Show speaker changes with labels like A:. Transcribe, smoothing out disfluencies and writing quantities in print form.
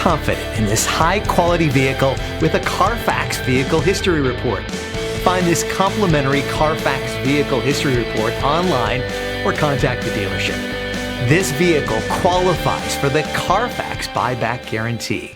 A: confident in this high-quality vehicle with a Carfax Vehicle History Report. Find this complimentary Carfax Vehicle History Report online or contact the dealership. This vehicle qualifies for the Carfax Buyback Guarantee.